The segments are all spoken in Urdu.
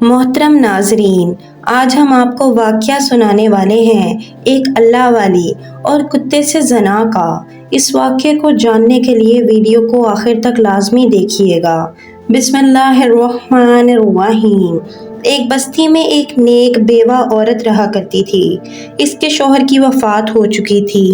محترم ناظرین، آج ہم آپ کو واقعہ سنانے والے ہیں ایک اللہ والی اور کتے سے زنا کا۔ اس واقعے کو جاننے کے لیے ویڈیو کو آخر تک لازمی دیکھیے گا۔ بسم اللہ الرحمن الرحیم۔ ایک بستی میں ایک نیک بیوہ عورت رہا کرتی تھی۔ اس کے شوہر کی وفات ہو چکی تھی۔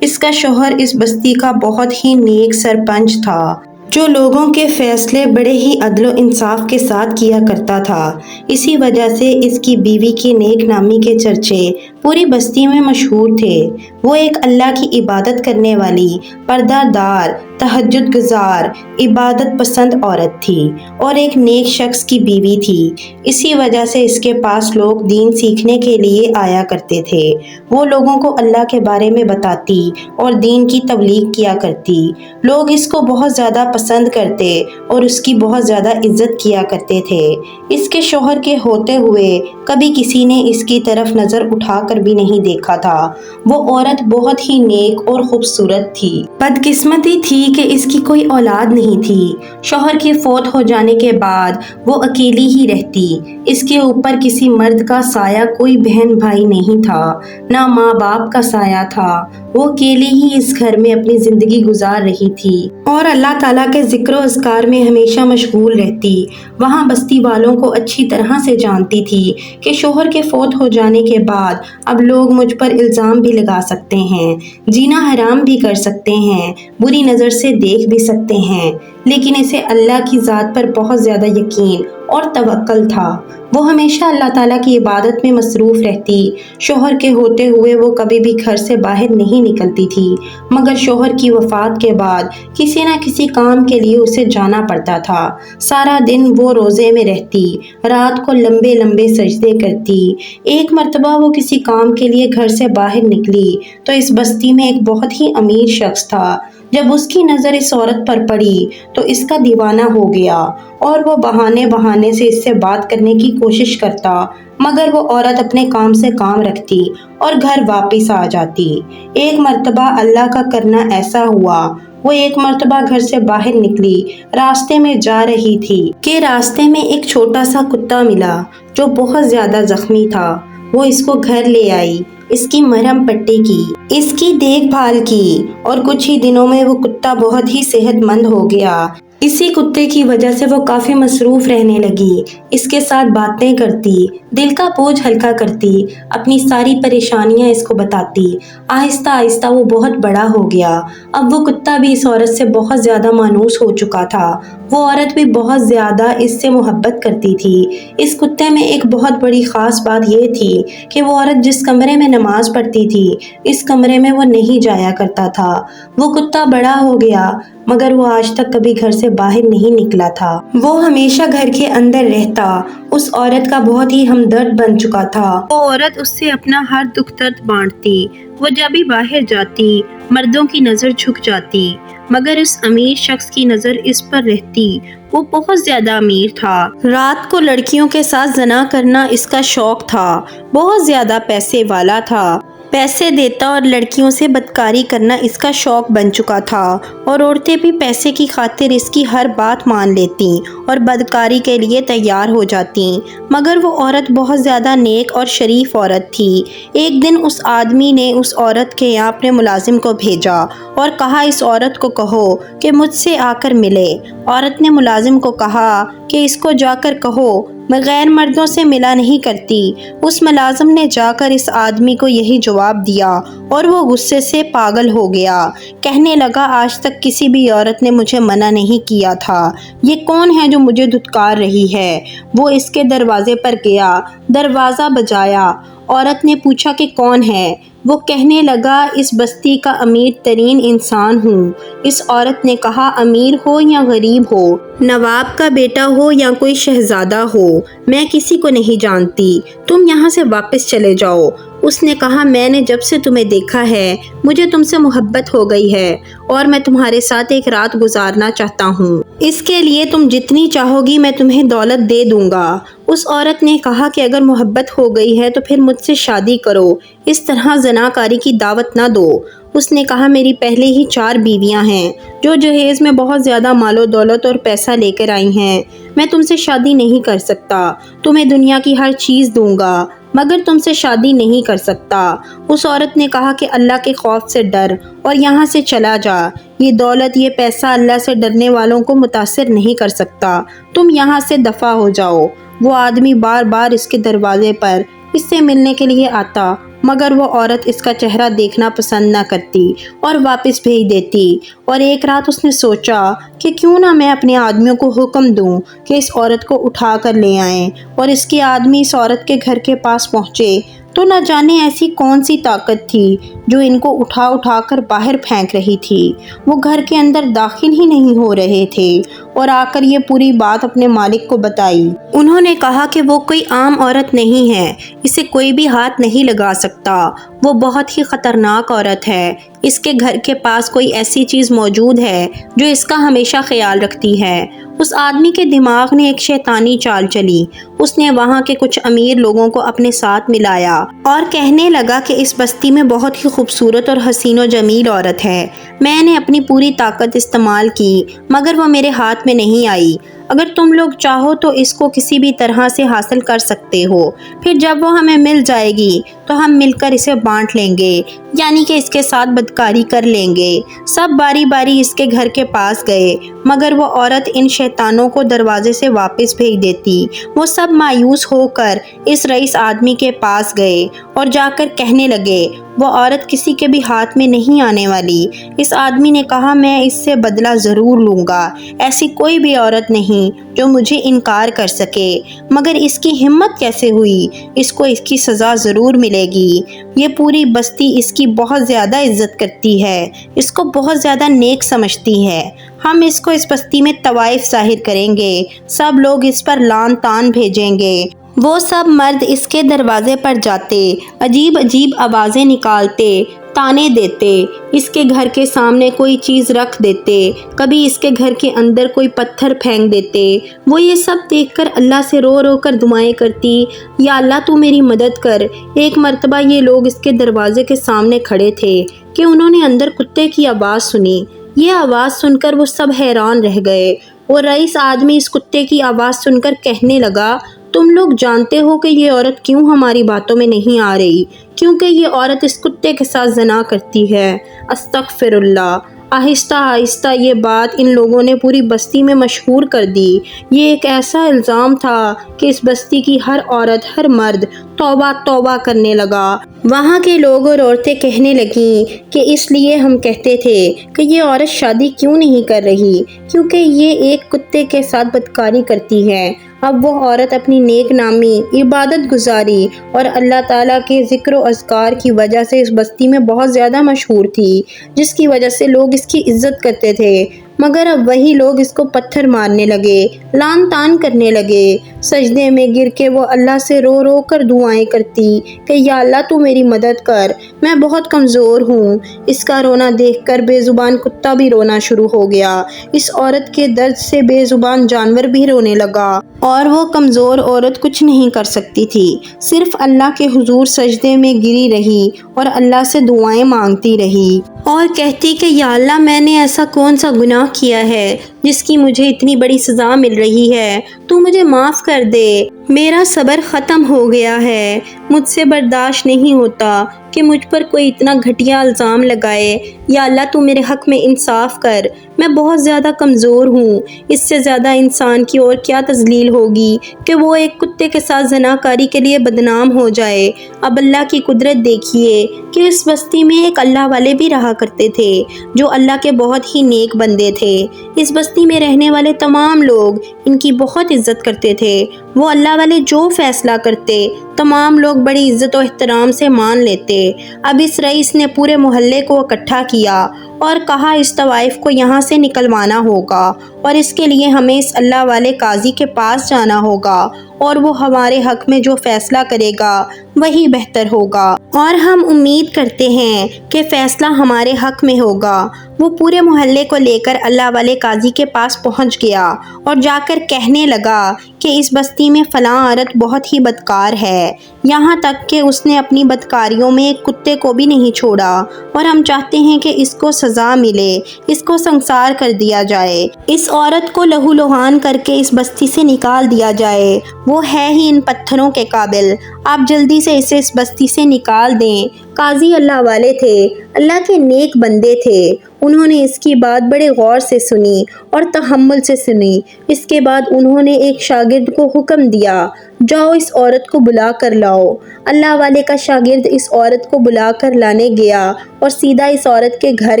اس کا شوہر اس بستی کا بہت ہی نیک سرپنچ تھا، جو لوگوں کے فیصلے بڑے ہی عدل و انصاف کے ساتھ کیا کرتا تھا۔ اسی وجہ سے اس کی بیوی کی نیک نامی کے چرچے پوری بستی میں مشہور تھے۔ وہ ایک اللہ کی عبادت کرنے والی، پردہ دار، تہجد گزار، عبادت پسند عورت تھی اور ایک نیک شخص کی بیوی تھی۔ اسی وجہ سے اس کے پاس لوگ دین سیکھنے کے لیے آیا کرتے تھے۔ وہ لوگوں کو اللہ کے بارے میں بتاتی اور دین کی تبلیغ کیا کرتی۔ لوگ اس کو بہت زیادہ پسند کرتے اور اس کی بہت زیادہ عزت کیا کرتے تھے۔ اس کے شوہر کے ہوتے ہوئے کبھی کسی نے اس کی طرف نظر اٹھا کر بھی نہیں دیکھا تھا۔ وہ عورت بہت ہی نیک اور خوبصورت تھی۔ بدقسمتی تھی کہ اس کی کوئی اولاد نہیں تھی۔ شوہر کے فوت ہو جانے کے بعد وہ اکیلی ہی رہتی۔ اس کے اوپر کسی مرد کا سایہ، کوئی بہن بھائی نہیں تھا، نہ ماں باپ کا سایہ تھا۔ وہ اکیلی ہی اس گھر میں اپنی زندگی گزار رہی تھی اور اللہ تعالیٰ کے ذکر و اذکار میں ہمیشہ مشغول رہتی۔ وہاں بستی والوں کو اچھی طرح سے جانتی تھی کہ شوہر کے فوت ہو جانے کے بعد اب لوگ مجھ پر الزام بھی لگا سکتے ہیں، جینا حرام بھی کر سکتے ہیں، بری نظر سے دیکھ بھی سکتے ہیں، لیکن اسے اللہ کی ذات پر بہت زیادہ یقین اور توکل تھا۔ وہ ہمیشہ اللہ تعالیٰ کی عبادت میں مصروف رہتی۔ شوہر کے ہوتے ہوئے وہ کبھی بھی گھر سے باہر نہیں نکلتی تھی، مگر شوہر کی وفات کے بعد کسی نہ کسی کام کے لیے اسے جانا پڑتا تھا۔ سارا دن وہ روزے میں رہتی، رات کو لمبے لمبے سجدے کرتی۔ ایک مرتبہ وہ کسی کام کے لیے گھر سے باہر نکلی تو اس بستی میں ایک بہت ہی امیر شخص تھا۔ جب اس کی نظر اس عورت پر پڑی تو اس کا دیوانہ ہو گیا اور وہ بہانے سے اس سے بات کرنے کی کوشش کرتا، مگر وہ عورت اپنے کام سے کام رکھتی اور گھر واپس آ جاتی۔ ایک مرتبہ اللہ کا کرنا ایسا ہوا، وہ ایک مرتبہ گھر سے باہر نکلی، راستے میں جا رہی تھی کہ راستے میں ایک چھوٹا سا کتا ملا جو بہت زیادہ زخمی تھا۔ وہ اس کو گھر لے آئی، اس کی مرہم پٹی کی، اس کی دیکھ بھال کی اور کچھ ہی دنوں میں وہ کتا بہت ہی صحت مند ہو گیا۔ اسی کتے کی وجہ سے وہ کافی مصروف رہنے لگی، اس کے ساتھ باتیں کرتی، دل کا بوجھ ہلکا کرتی، اپنی ساری پریشانیاں اس کو بتاتی۔ آہستہ آہستہ وہ بہت بڑا ہو گیا۔ اب وہ کتا بھی اس عورت سے بہت زیادہ مانوس ہو چکا تھا۔ وہ عورت بھی بہت زیادہ اس سے محبت کرتی تھی۔ اس کتے میں ایک بہت بڑی خاص بات یہ تھی کہ وہ عورت جس کمرے میں نماز پڑھتی تھی، اس کمرے میں وہ نہیں جایا کرتا تھا۔ وہ کتا بڑا ہو گیا، مگر وہ آج تک کبھی گھر سے باہر نہیں نکلا تھا۔ وہ ہمیشہ گھر کے اندر رہتا۔ اس عورت کا بہت ہی ہمدرد بن چکا تھا۔ وہ عورت اس سے اپنا ہر دکھ درد بانٹتی۔ وہ جب بھی باہر جاتی، مردوں کی نظر جھک جاتی، مگر اس امیر شخص کی نظر اس پر رہتی۔ وہ بہت زیادہ امیر تھا۔ رات کو لڑکیوں کے ساتھ زنا کرنا اس کا شوق تھا۔ بہت زیادہ پیسے والا تھا، پیسے دیتا اور لڑکیوں سے بدکاری کرنا اس کا شوق بن چکا تھا، اور عورتیں بھی پیسے کی خاطر اس کی ہر بات مان لیتیں اور بدکاری کے لیے تیار ہو جاتیں۔ مگر وہ عورت بہت زیادہ نیک اور شریف عورت تھی۔ ایک دن اس آدمی نے اس عورت کے یہاں اپنے ملازم کو بھیجا اور کہا اس عورت کو کہو کہ مجھ سے آ کر ملے۔ عورت نے ملازم کو کہا کہ اس کو جا کر کہو میں غیر مردوں سے ملا نہیں کرتی۔ اس ملازم نے جا کر اس آدمی کو یہی جواب دیا اور وہ غصے سے پاگل ہو گیا۔ کہنے لگا آج تک کسی بھی عورت نے مجھے منع نہیں کیا تھا، یہ کون ہے جو مجھے دھتکار رہی ہے؟ وہ اس کے دروازے پر گیا، دروازہ بجایا۔ عورت نے پوچھا کہ کون ہے؟ وہ کہنے لگا اس بستی کا امیر ترین انسان ہوں۔ اس عورت نے کہا امیر ہو یا غریب ہو، نواب کا بیٹا ہو یا کوئی شہزادہ ہو، میں کسی کو نہیں جانتی، تم یہاں سے واپس چلے جاؤ۔ اس نے کہا میں نے جب سے تمہیں دیکھا ہے مجھے تم سے محبت ہو گئی ہے اور میں تمہارے ساتھ ایک رات گزارنا چاہتا ہوں۔ اس کے لیے تم جتنی چاہو گی میں تمہیں دولت دے دوں گا۔ اس عورت نے کہا کہ اگر محبت ہو گئی ہے تو پھر مجھ سے شادی کرو، اس طرح زناکاری کی دعوت نہ دو۔ اس نے کہا میری پہلے ہی 4 بیویاں ہیں جو جہیز میں بہت زیادہ مال و دولت اور پیسہ لے کر آئی ہیں، میں تم سے شادی نہیں کر سکتا، تمہیں دنیا کی ہر چیز دوں گا مگر تم سے شادی نہیں کر سکتا۔ اس عورت نے کہا کہ اللہ کے خوف سے ڈر اور یہاں سے چلا جا، یہ دولت، یہ پیسہ اللہ سے ڈرنے والوں کو متاثر نہیں کر سکتا، تم یہاں سے دفع ہو جاؤ۔ وہ آدمی بار بار اس کے دروازے پر اس سے ملنے کے لیے آتا مگر وہ عورت اس کا چہرہ دیکھنا پسند نہ کرتی اور واپس بھیج دیتی، اور ایک رات اس نے سوچا کہ کیوں نہ میں اپنے آدمیوں کو حکم دوں کہ اس عورت کو اٹھا کر لے آئیں، اور اس کے آدمی اس عورت کے گھر کے پاس پہنچے تو نہ جانے ایسی کون سی طاقت تھی جو ان کو اٹھا اٹھا کر باہر پھینک رہی تھی۔ وہ گھر کے اندر داخل ہی نہیں ہو رہے تھے اور آ کر یہ پوری بات اپنے مالک کو بتائی۔ انہوں نے کہا کہ وہ کوئی عام عورت نہیں ہے، اسے کوئی بھی ہاتھ نہیں لگا سکتا، وہ بہت ہی خطرناک عورت ہے، اس کے گھر کے پاس کوئی ایسی چیز موجود ہے جو اس کا ہمیشہ خیال رکھتی ہے۔ اس آدمی کے دماغ نے ایک شیطانی چال چلی، اس نے وہاں کے کچھ امیر لوگوں کو اپنے ساتھ ملایا اور کہنے لگا کہ اس بستی میں بہت ہی خوبصورت اور حسین و جمیل عورت ہے، میں نے اپنی پوری طاقت استعمال کی مگر وہ میرے ہاتھ میں نہیں آئی، اگر تم لوگ چاہو تو اس کو کسی بھی طرح سے حاصل کر سکتے ہو، پھر جب وہ ہمیں مل جائے گی تو ہم مل کر اسے بانٹ لیں گے، یعنی کہ اس کے ساتھ بدکاری کر لیں گے۔ سب باری باری اس کے گھر کے پاس گئے مگر وہ عورت ان شیطانوں کو دروازے سے واپس بھیج دیتی۔ وہ سب مایوس ہو کر اس رئیس آدمی کے پاس گئے اور جا کر کہنے لگے وہ عورت کسی کے بھی ہاتھ میں نہیں آنے والی۔ اس آدمی نے کہا میں اس سے بدلہ ضرور لوں گا، ایسی کوئی بھی عورت نہیں جو مجھے انکار کر سکے، مگر اس کی ہمت کیسے ہوئی، اس کو اس کی سزا ضرور ملے گی۔ یہ پوری بستی اس کی بہت زیادہ عزت کرتی ہے، اس کو بہت زیادہ نیک سمجھتی ہے، ہم اس کو اس بستی میں طوائف ظاہر کریں گے، سب لوگ اس پر لعن طعن بھیجیں گے۔ وہ سب مرد اس کے دروازے پر جاتے، عجیب عجیب آوازیں نکالتے، تانے دیتے، اس کے گھر کے سامنے کوئی چیز رکھ دیتے، کبھی اس کے گھر کے اندر کوئی پتھر پھینک دیتے۔ وہ یہ سب دیکھ کر اللہ سے رو رو کر دعائیں کرتی، یا اللہ تو میری مدد کر۔ ایک مرتبہ یہ لوگ اس کے دروازے کے سامنے کھڑے تھے کہ انہوں نے اندر کتے کی آواز سنی۔ یہ آواز سن کر وہ سب حیران رہ گئے اور رئیس آدمی اس کتے کی آواز سن کر کہنے لگا تم لوگ جانتے ہو کہ یہ عورت کیوں ہماری باتوں میں نہیں آ رہی، کیونکہ یہ عورت اس کتے کے ساتھ زنا کرتی ہے۔ استغفر اللہ۔ آہستہ آہستہ یہ بات ان لوگوں نے پوری بستی میں مشہور کر دی۔ یہ ایک ایسا الزام تھا کہ اس بستی کی ہر عورت، ہر مرد توبہ توبہ کرنے لگا۔ وہاں کے لوگ اور عورتیں کہنے لگیں کہ اس لیے ہم کہتے تھے کہ یہ عورت شادی کیوں نہیں کر رہی، کیونکہ یہ ایک کتے کے ساتھ بدکاری کرتی ہے۔ اب وہ عورت اپنی نیک نامی، عبادت گزاری اور اللہ تعالیٰ کے ذکر و اذکار کی وجہ سے اس بستی میں بہت زیادہ مشہور تھی، جس کی وجہ سے لوگ اس کی عزت کرتے تھے، مگر اب وہی لوگ اس کو پتھر مارنے لگے، لعن طعن کرنے لگے۔ سجدے میں گر کے وہ اللہ سے رو رو کر دعائیں کرتی کہ یا اللہ تو میری مدد کر، میں بہت کمزور ہوں۔ اس کا رونا دیکھ کر بے زبان کتا بھی رونا شروع ہو گیا، اس عورت کے درد سے بے زبان جانور بھی رونے لگا، اور وہ کمزور عورت کچھ نہیں کر سکتی تھی، صرف اللہ کے حضور سجدے میں گری رہی اور اللہ سے دعائیں مانگتی رہی اور کہتی کہ یا اللہ میں نے ایسا کون سا گناہ کیا ہے جس کی مجھے اتنی بڑی سزا مل رہی ہے، تو مجھے معاف کر دے، میرا صبر ختم ہو گیا ہے، مجھ سے برداشت نہیں ہوتا کہ مجھ پر کوئی اتنا گھٹیا الزام لگائے، یا اللہ تو میرے حق میں انصاف کر، میں بہت زیادہ کمزور ہوں، اس سے زیادہ انسان کی اور کیا تذلیل ہوگی کہ وہ ایک کتے کے ساتھ زناکاری کے لیے بدنام ہو جائے۔ اب اللہ کی قدرت دیکھیے کہ اس بستی میں ایک اللہ والے بھی رہا کرتے تھے جو اللہ کے بہت ہی نیک بندے تھے، اس بستی میں رہنے والے تمام لوگ ان کی بہت عزت کرتے تھے، وہ اللہ والے جو فیصلہ کرتے تمام لوگ بڑی عزت و احترام سے مان لیتے۔ اب اس رئیس نے پورے محلے کو اکٹھا کیا اور کہا اس طوائف کو یہاں سے نکلوانا ہوگا اور اس کے لیے ہمیں اس اللہ والے قاضی کے پاس جانا ہوگا اور وہ ہمارے حق میں جو فیصلہ کرے گا وہی بہتر ہوگا، اور ہم امید کرتے ہیں کہ فیصلہ ہمارے حق میں ہوگا۔ وہ پورے محلے کو لے کر اللہ والے قاضی کے پاس پہنچ گیا اور جا کر کہنے لگا کہ اس بستی میں فلاں عورت بہت ہی بدکار ہے، یہاں تک کہ اس نے اپنی بدکاریوں میں ایک کتے کو بھی نہیں چھوڑا، اور ہم چاہتے ہیں کہ اس کو سزا سزا ملے، اس کو سنسار کر دیا جائے، اس عورت کو لہو لہان کر کے اس بستی سے نکال دیا جائے، وہ ہے ہی ان پتھروں کے قابل، آپ جلدی سے اسے اس بستی سے نکال دیں۔ قاضی اللہ والے تھے، اللہ کے نیک بندے تھے، انہوں نے اس کی بات بڑے غور سے سنی اور تحمل سے سنی۔ اس کے بعد انہوں نے ایک شاگرد کو حکم دیا، جاؤ اس عورت کو بلا کر لاؤ۔ اللہ والے کا شاگرد اس عورت کو بلا کر لانے گیا اور سیدھا اس عورت کے گھر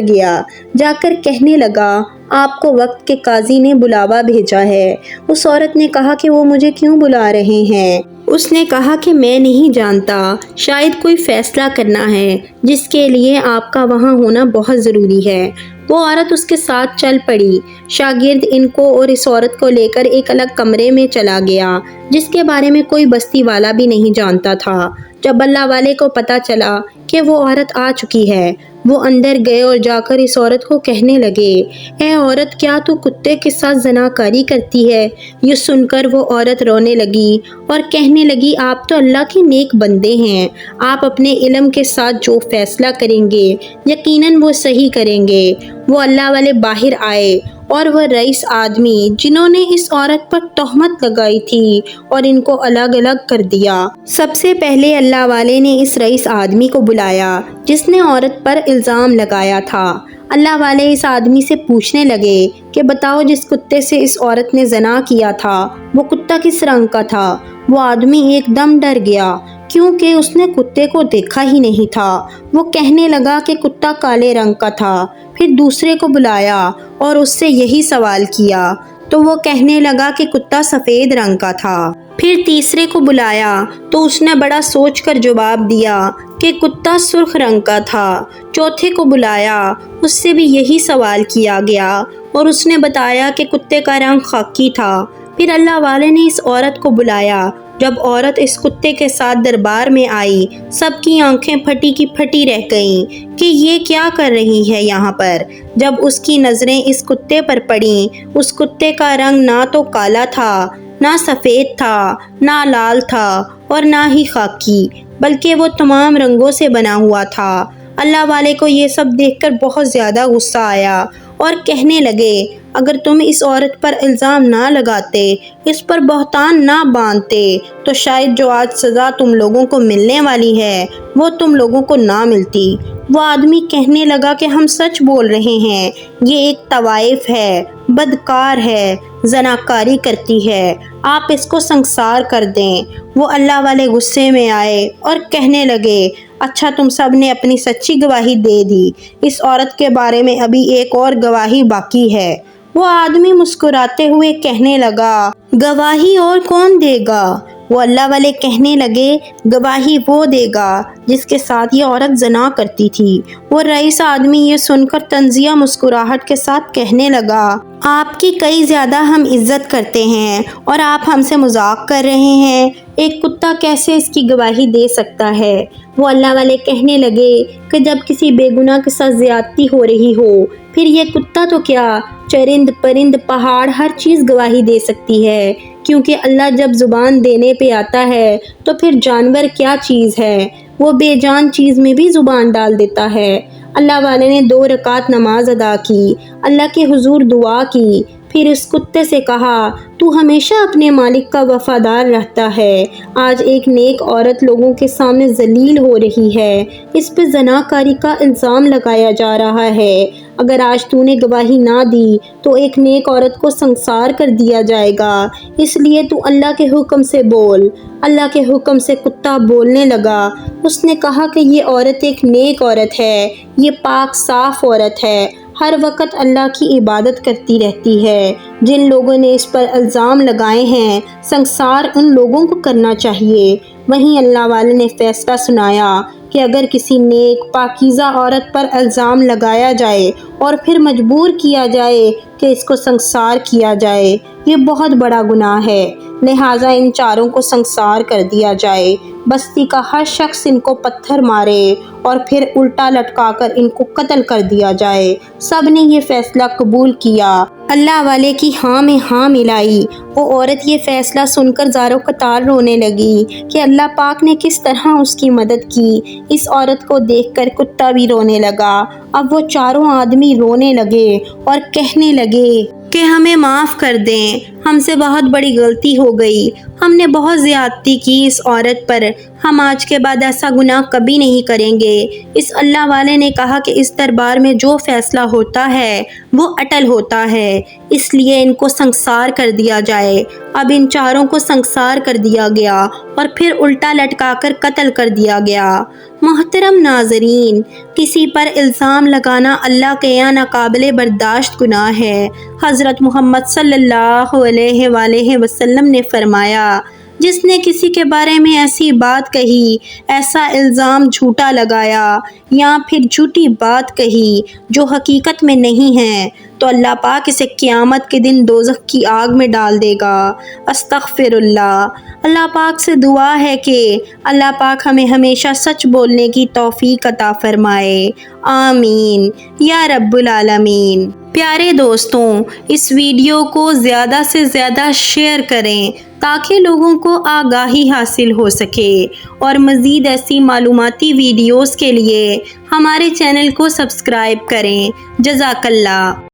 گیا، جا کر کہنے لگا، آپ کو وقت کے قاضی نے بلاوا بھیجا ہے۔ اس عورت نے کہا کہ وہ مجھے کیوں بلا رہے ہیں؟ اس نے کہا کہ میں نہیں جانتا، شاید کوئی فیصلہ کرنا ہے جس کے لیے آپ کا وہاں ہونا بہت ضروری ہے۔ وہ عورت اس کے ساتھ چل پڑی۔ شاگرد ان کو اور اس عورت کو لے کر ایک الگ کمرے میں چلا گیا جس کے بارے میں کوئی بستی والا بھی نہیں جانتا تھا۔ جب اللہ والے کو پتہ چلا کہ وہ عورت آ چکی ہے، وہ اندر گئے اور جا کر اس عورت کو کہنے لگے، اے عورت، کیا تو کتے کے ساتھ زناکاری کرتی ہے؟ یہ سن کر وہ عورت رونے لگی اور کہنے لگی، آپ تو اللہ کے نیک بندے ہیں، آپ اپنے علم کے ساتھ جو فیصلہ کریں گے یقیناً وہ صحیح کریں گے۔ وہ اللہ والے باہر آئے اور وہ رئیس آدمی جنہوں نے اس عورت پر تہمت لگائی تھی اور ان کو الگ الگ کر دیا۔ سب سے پہلے اللہ والے نے اس رئیس آدمی کو بلایا جس نے عورت پر الزام لگایا تھا۔ اللہ والے اس آدمی سے پوچھنے لگے کہ بتاؤ، جس کتے سے اس عورت نے زنا کیا تھا وہ کتا کس رنگ کا تھا؟ وہ آدمی ایک دم ڈر گیا کیونکہ اس نے کتے کو دیکھا ہی نہیں تھا۔ وہ کہنے لگا کہ کتا کالے رنگ کا تھا۔ پھر دوسرے کو بلایا اور اس سے یہی سوال کیا تو وہ کہنے لگا کہ کتا سفید رنگ کا تھا۔ پھر تیسرے کو بلایا تو اس نے بڑا سوچ کر جواب دیا کہ کتا سرخ رنگ کا تھا۔ چوتھے کو بلایا، اس سے بھی یہی سوال کیا گیا اور اس نے بتایا کہ کتے کا رنگ خاکی تھا۔ پھر اللہ والے نے اس عورت کو بلایا۔ جب عورت اس کتے کے ساتھ دربار میں آئی، سب کی آنکھیں پھٹی کی پھٹی رہ گئیں کہ یہ کیا کر رہی ہے یہاں پر۔ جب اس کی نظریں اس کتے پر پڑیں، اس کتے کا رنگ نہ تو کالا تھا، نہ سفید تھا، نہ لال تھا اور نہ ہی خاکی، بلکہ وہ تمام رنگوں سے بنا ہوا تھا۔ اللہ والے کو یہ سب دیکھ کر بہت زیادہ غصہ آیا اور کہنے لگے، اگر تم اس عورت پر الزام نہ لگاتے، اس پر بہتان نہ باندھتے، تو شاید جو آج سزا تم لوگوں کو ملنے والی ہے وہ تم لوگوں کو نہ ملتی۔ وہ آدمی کہنے لگا کہ ہم سچ بول رہے ہیں، یہ ایک طوائف ہے، بدکار ہے، زناکاری کرتی ہے، آپ اس کو سنسار کر دیں۔ وہ اللہ والے غصے میں آئے اور کہنے لگے، اچھا، تم سب نے اپنی سچی گواہی دے دی، اس عورت کے بارے میں ابھی ایک اور گواہی باقی ہے۔ وہ آدمی مسکراتے ہوئے کہنے لگا، گواہی اور کون دے گا؟ وہ اللہ والے کہنے لگے، گواہی وہ دے گا جس کے ساتھ یہ عورت زنا کرتی تھی۔ وہ رئیس آدمی یہ سن کر طنزیہ مسکراہٹ کے ساتھ کہنے لگا، آپ کی کئی زیادہ ہم عزت کرتے ہیں اور آپ ہم سے مذاق کر رہے ہیں، ایک کتا کیسے اس کی گواہی دے سکتا ہے؟ وہ اللہ والے کہنے لگے کہ جب کسی بے گناہ کے ساتھ زیادتی ہو رہی ہو، پھر یہ کتا تو کیا، چرند پرند پہاڑ ہر چیز گواہی دے سکتی ہے، کیونکہ اللہ جب زبان دینے پہ آتا ہے تو پھر جانور کیا چیز ہے، وہ بے جان چیز میں بھی زبان ڈال دیتا ہے۔ اللہ والے نے 2 رکعت نماز ادا کی، اللہ کے حضور دعا کی، پھر اس کتے سے کہا، تو ہمیشہ اپنے مالک کا وفادار رہتا ہے، آج ایک نیک عورت لوگوں کے سامنے ذلیل ہو رہی ہے، اس پہ زناکاری کا الزام لگایا جا رہا ہے، اگر آج تو نے گواہی نہ دی تو ایک نیک عورت کو سنسار کر دیا جائے گا، اس لیے تو اللہ کے حکم سے بول۔ اللہ کے حکم سے کتا بولنے لگا۔ اس نے کہا کہ یہ عورت ایک نیک عورت ہے، یہ پاک صاف عورت ہے، ہر وقت اللہ کی عبادت کرتی رہتی ہے، جن لوگوں نے اس پر الزام لگائے ہیں سنسار ان لوگوں کو کرنا چاہیے۔ وہیں اللہ والے نے فیصلہ سنایا کہ اگر کسی نیک پاکیزہ عورت پر الزام لگایا جائے اور پھر مجبور کیا جائے کہ اس کو سنسار کیا جائے، یہ بہت بڑا گناہ ہے، لہٰذا ان چاروں کو سنسار کر دیا جائے، بستی کا ہر شخص ان کو پتھر مارے اور پھر الٹا لٹکا کر ان کو قتل کر دیا جائے۔ سب نے یہ فیصلہ قبول کیا۔ اللہ والے کی ہاں میں ہاں ملائی۔ وہ عورت یہ فیصلہ سن کر زاروں قطار رونے لگی کہ اللہ پاک نے کس طرح اس کی مدد کی۔ اس عورت کو دیکھ کر کتا بھی رونے لگا۔ اب وہ چاروں آدمی رونے لگے اور کہنے لگے کہ ہمیں معاف کر دیں، ہم سے بہت بڑی غلطی ہو گئی، ہم نے بہت زیادتی کی اس عورت پر، ہم آج کے بعد ایسا گناہ کبھی نہیں کریں گے۔ اس اللہ والے نے کہا کہ اس دربار میں جو فیصلہ ہوتا ہے وہ اٹل ہوتا ہے، اس لیے ان کو سنسار کر دیا جائے۔ اب ان چاروں کو سنسار کر دیا گیا اور پھر الٹا لٹکا کر قتل کر دیا گیا۔ محترم ناظرین، کسی پر الزام لگانا اللہ کے یہاں ناقابل برداشت گناہ ہے۔ حضرت محمد صلی اللہ علیہ وآلہ وسلم نے فرمایا، جس نے کسی کے بارے میں ایسی بات کہی، ایسا الزام جھوٹا لگایا یا پھر جھوٹی بات کہی جو حقیقت میں نہیں ہے، تو اللہ پاک اسے قیامت کے دن دوزخ کی آگ میں ڈال دے گا۔ استغفر اللہ۔ اللہ پاک سے دعا ہے کہ اللہ پاک ہمیں ہمیشہ سچ بولنے کی توفیق عطا فرمائے۔ آمین یا رب العالمین۔ پیارے دوستوں، اس ویڈیو کو زیادہ سے زیادہ شیئر کریں تاکہ لوگوں کو آگاہی حاصل ہو سکے، اور مزید ایسی معلوماتی ویڈیوز کے لیے ہمارے چینل کو سبسکرائب کریں۔ جزاک اللہ۔